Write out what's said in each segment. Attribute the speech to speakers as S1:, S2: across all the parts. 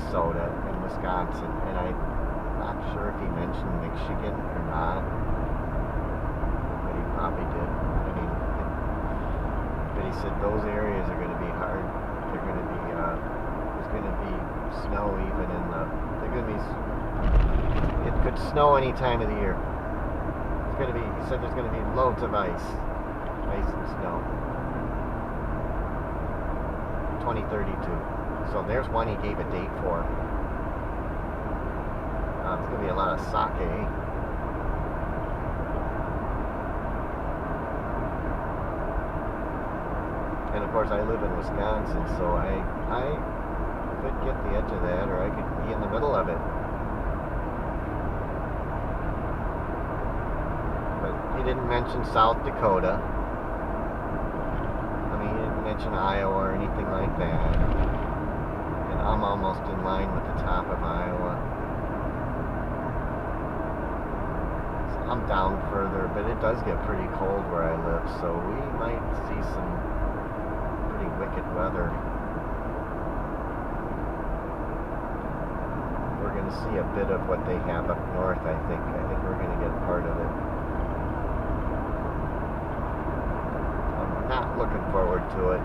S1: Minnesota and Wisconsin, and I'm not sure if he mentioned Michigan or not, but he probably did. I mean, but he said those areas are going to be hard. They're going to be, there's going to be snow even in the, they're going to be, it could snow any time of the year. It's going to be, he said there's going to be loads of ice and snow. 2032. So there's one he gave a date for. It's going to be a lot of sake. And of course I live in Wisconsin, so I could get the edge of that, or I could be in the middle of it. But he didn't mention South Dakota. I mean, he didn't mention Iowa or anything like that. And I'm almost in line with the top of Iowa. So I'm down further, but it does get pretty cold where I live, so we might see some pretty wicked weather. We're going to see a bit of what they have up north, I think. I think we're going to get part of it. I'm not looking forward to it.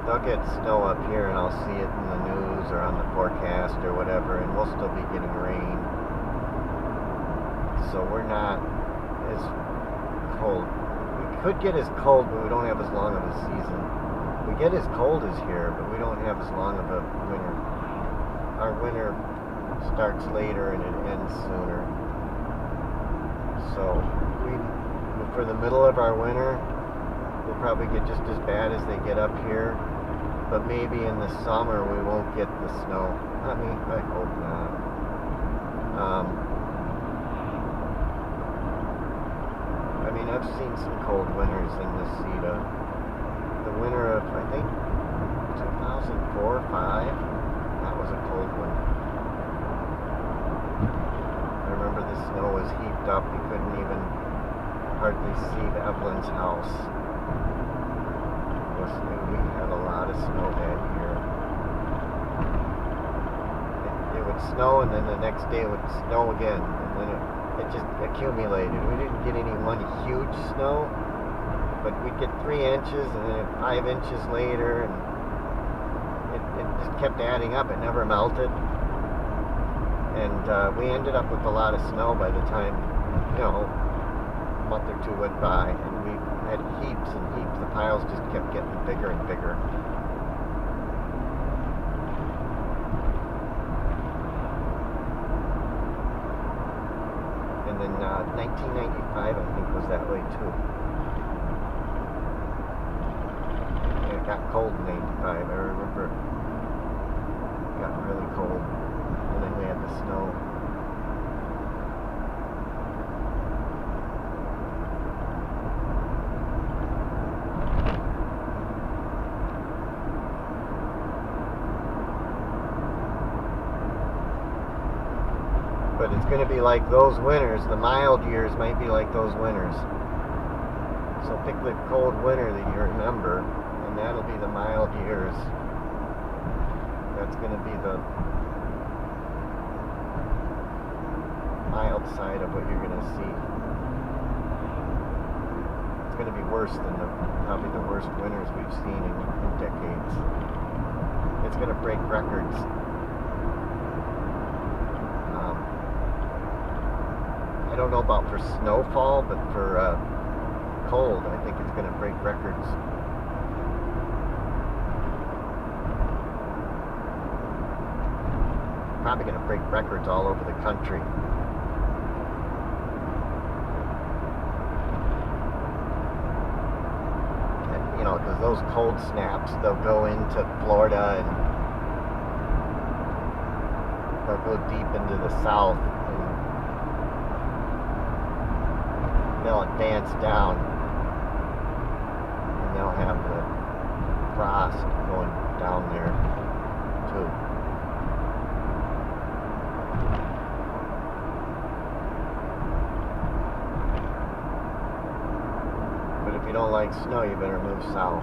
S1: They'll get snow up here, and I'll see it in the news or on the forecast or whatever, and we'll still be getting rain. So we're not as cold. We could get as cold, but we don't have as long of a season. We get as cold as here, but we don't have as long of a winter. Our winter starts later and it ends sooner. So for the middle of our winter, we'll probably get just as bad as they get up here. But maybe in the summer we won't get the snow. I mean, I hope not. I mean, I've seen some cold winters in Necedah. The winter of, I think, 2004 or 5, that was a cold one. I remember the snow was heaped up. You couldn't even hardly see Evelyn's house. We had a lot of snow that year. It would snow, and then the next day it would snow again, and then it just accumulated. We didn't get any one huge snow, but we'd get 3 inches, and then 5 inches later, and it just kept adding up. It never melted, and we ended up with a lot of snow by the time, a month or two went by, and we had heaps and heaps. The piles just kept getting bigger and bigger. And then 1995, I think, was that way too. And it got cold in 95. I remember it got really cold, and then we had the snow. But it's going to be like those winters. The mild years might be like those winters. So pick the cold winter that you remember, and that'll be the mild years. That's going to be the mild side of what you're going to see. It's going to be worse than probably the worst winters we've seen in decades. It's going to break records. I don't know about for snowfall, but for cold, I think it's going to break records. Probably going to break records all over the country. And, because those cold snaps, they'll go into Florida and they'll go deep into the south. They'll advance down, and they'll have the frost going down there too. like snow, you better move south.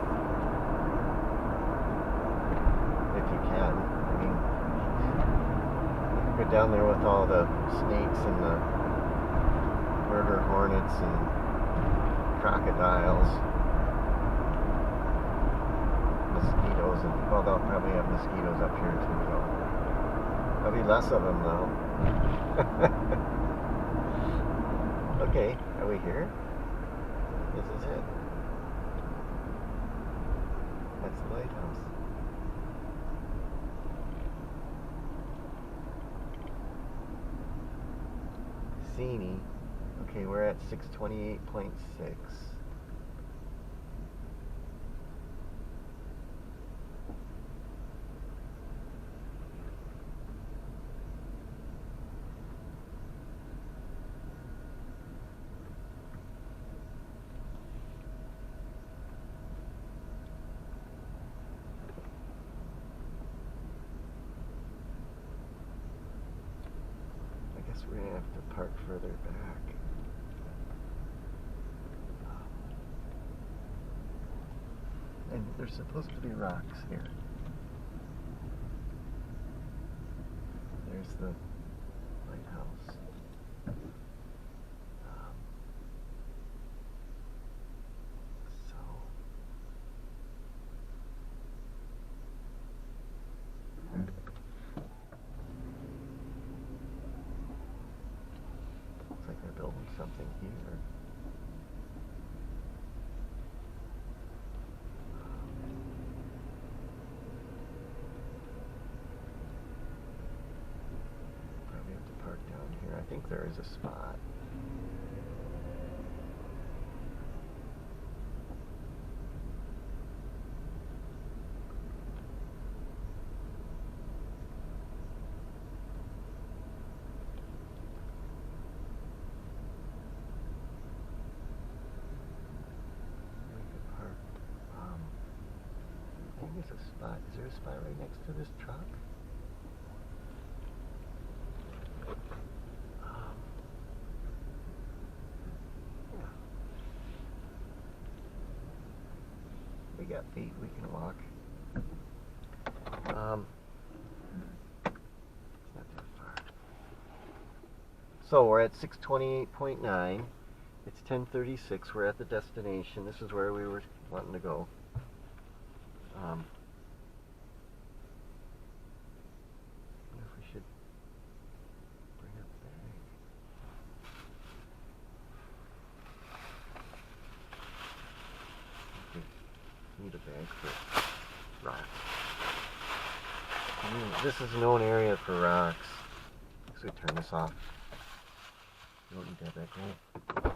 S1: If you can. I mean, go down there with all the snakes and the murder hornets and crocodiles. Mosquitoes, and well, they'll probably have mosquitoes up here too, though. There'll be less of them, though. Okay, are we here? This is it. That's the lighthouse. Cassini. Okay, we're at 628.6. We're going to have to park further back. And there's supposed to be rocks here. There's the lighthouse. Looks like they're building something here. Probably have to park down here. I think there is a spot. There's a spot. Is there a spot right next to this truck? Yeah. We got feet. We can walk. It's not that far. So we're at 628.9. It's 10:36. We're at the destination. This is where we were wanting to go. I wonder if we should bring up the bag. Okay. Need a bag for rocks. This is a known area for rocks. So we turn this off. You don't need to have that going.